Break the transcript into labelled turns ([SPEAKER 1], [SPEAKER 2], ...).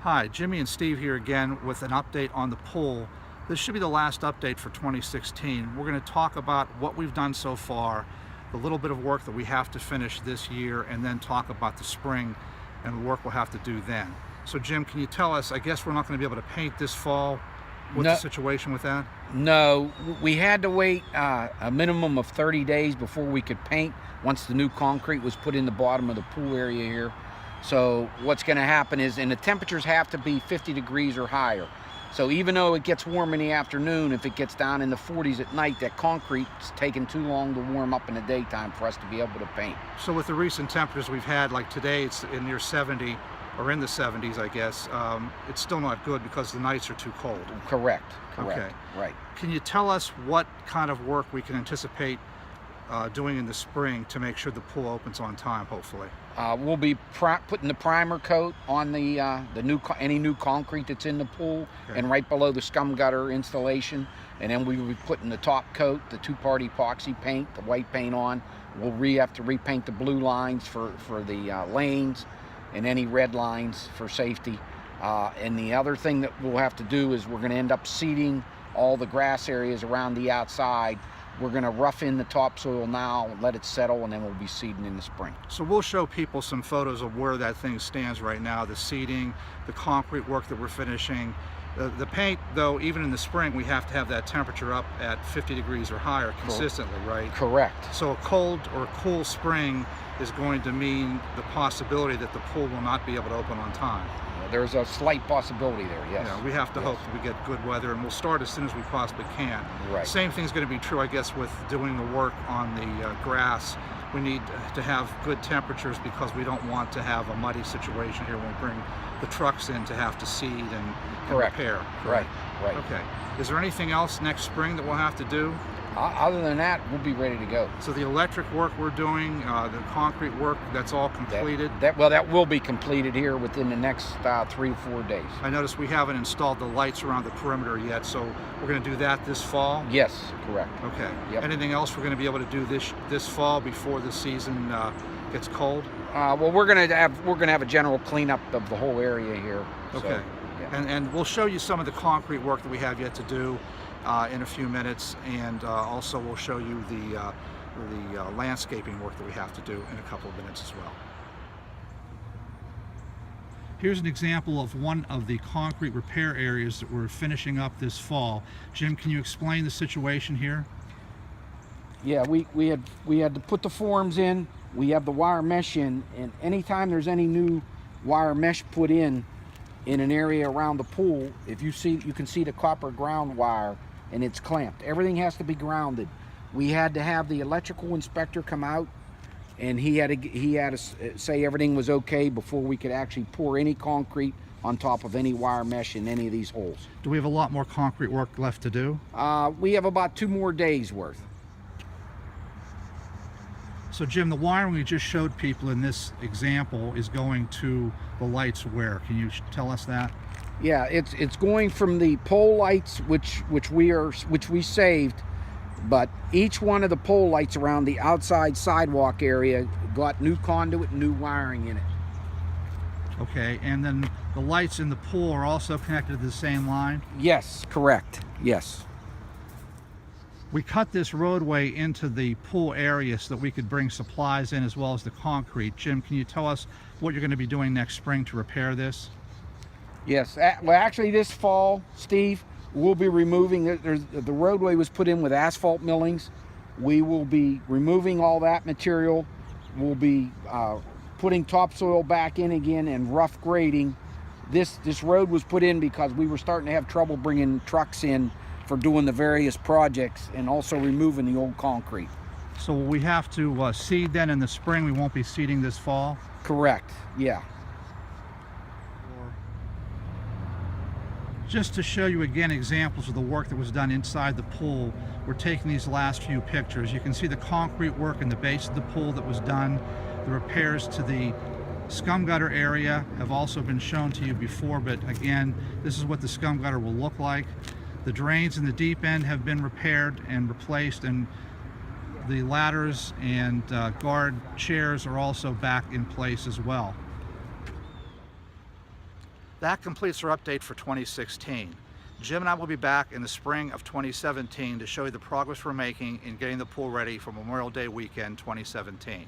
[SPEAKER 1] Hi, Jimmy and Steve here again with an update on the pool. This should be the last update for 2016. We're going to talk about what we've done so far, the little bit of work that we have to finish this year, and then talk about the spring and the work we'll have to do then. So Jim, can you tell us, I guess we're not going to be able to paint this fall. What's the situation with that?
[SPEAKER 2] No, we had to wait a minimum of 30 days before we could paint once the new concrete was put in the bottom of the pool area here. So what's going to happen is, and the temperatures have to be 50 degrees or higher. So even though it gets warm in the afternoon, if it gets down in the 40s at night, that concrete's taking too long to warm up in the daytime for us to be able to paint.
[SPEAKER 1] So with the recent temperatures we've had, like today it's in near 70, or in the 70s, I guess, it's still not good because the nights are too cold.
[SPEAKER 2] Correct.
[SPEAKER 1] Okay.
[SPEAKER 2] Right.
[SPEAKER 1] Can you tell us what kind of work we can anticipate doing in the spring to make sure the pool opens on time, hopefully?
[SPEAKER 2] We'll be putting the primer coat on any new concrete that's in the pool,
[SPEAKER 1] Okay.
[SPEAKER 2] and right below the scum gutter installation. And then we will be putting the top coat, the two-part epoxy paint, the white paint on. We'll have to repaint the blue lines for the lanes, and any red lines for safety. And the other thing that we'll have to do is we're going to end up seeding all the grass areas around the outside. We're going to rough in the topsoil now, let it settle, and then we'll be seeding in the spring.
[SPEAKER 1] So we'll show people some photos of where that thing stands right now, the seeding, the concrete work that we're finishing. The paint, though, even in the spring, we have to have that temperature up at 50 degrees or higher consistently, right?
[SPEAKER 2] Correct.
[SPEAKER 1] So a cold or cool spring is going to mean the possibility that the pool will not be able to open on time.
[SPEAKER 2] There's a slight possibility there, yes.
[SPEAKER 1] Yeah, we have to hope that we get good weather, and we'll start as soon as we possibly can.
[SPEAKER 2] Right.
[SPEAKER 1] Same thing's going to be true, I guess, with doing the work on the grass. We need to have good temperatures because we don't want to have a muddy situation here when we bring the trucks in to have to seed and repair.
[SPEAKER 2] Right.
[SPEAKER 1] Okay. Is there anything else next spring that we'll have to do?
[SPEAKER 2] Other than that, we'll be ready to go.
[SPEAKER 1] So the electric work we're doing, the concrete work, that's all completed?
[SPEAKER 2] That will be completed here within the next 3 or 4 days.
[SPEAKER 1] I noticed we haven't installed the lights around the perimeter yet, so we're going to do that this fall?
[SPEAKER 2] Yes, correct.
[SPEAKER 1] Okay.
[SPEAKER 2] Yep.
[SPEAKER 1] Anything else we're going to be able to do this fall before the season gets cold?
[SPEAKER 2] Well, we're going to have a general cleanup of the whole area here.
[SPEAKER 1] Okay.
[SPEAKER 2] So, yeah.
[SPEAKER 1] And we'll show you some of the concrete work that we have yet to do in a few minutes, and also we'll show you the landscaping work that we have to do in a couple of minutes as well. Here's an example of one of the concrete repair areas that we're finishing up this fall. Jim, can you explain the situation here?
[SPEAKER 2] Yeah, we had to put the forms in. We have the wire mesh in, and anytime there's any new wire mesh put in an area around the pool, if you can see the copper ground wire, and it's clamped. Everything has to be grounded. We had to have the electrical inspector come out, and he had to say everything was okay before we could actually pour any concrete on top of any wire mesh in any of these holes.
[SPEAKER 1] Do we have a lot more concrete work left to do?
[SPEAKER 2] We have about 2 more days worth.
[SPEAKER 1] So Jim, the wiring we just showed people in this example is going to the lights where? Can you tell us that?
[SPEAKER 2] Yeah, it's going from the pole lights, which we saved, but each one of the pole lights around the outside sidewalk area got new conduit and new wiring in it.
[SPEAKER 1] Okay, and then the lights in the pool are also connected to the same line?
[SPEAKER 2] Yes, correct. Yes.
[SPEAKER 1] We cut this roadway into the pool area so that we could bring supplies in as well as the concrete. Jim, can you tell us what you're going to be doing next spring to repair this?
[SPEAKER 2] Yes, well, actually this fall, Steve, we'll be removing, the roadway was put in with asphalt millings. We will be removing all that material. We'll be putting topsoil back in again and rough grading. This road was put in because we were starting to have trouble bringing trucks in for doing the various projects, and also removing the old concrete.
[SPEAKER 1] So we have to seed then in the spring. We won't be seeding this fall?
[SPEAKER 2] Correct, yeah.
[SPEAKER 1] Just to show you again examples of the work that was done inside the pool, we're taking these last few pictures. You can see the concrete work in the base of the pool that was done. The repairs to the scum gutter area have also been shown to you before, but again, this is what the scum gutter will look like. The drains in the deep end have been repaired and replaced, and the ladders and guard chairs are also back in place as well. That completes our update for 2016. Jim and I will be back in the spring of 2017 to show you the progress we're making in getting the pool ready for Memorial Day weekend 2017.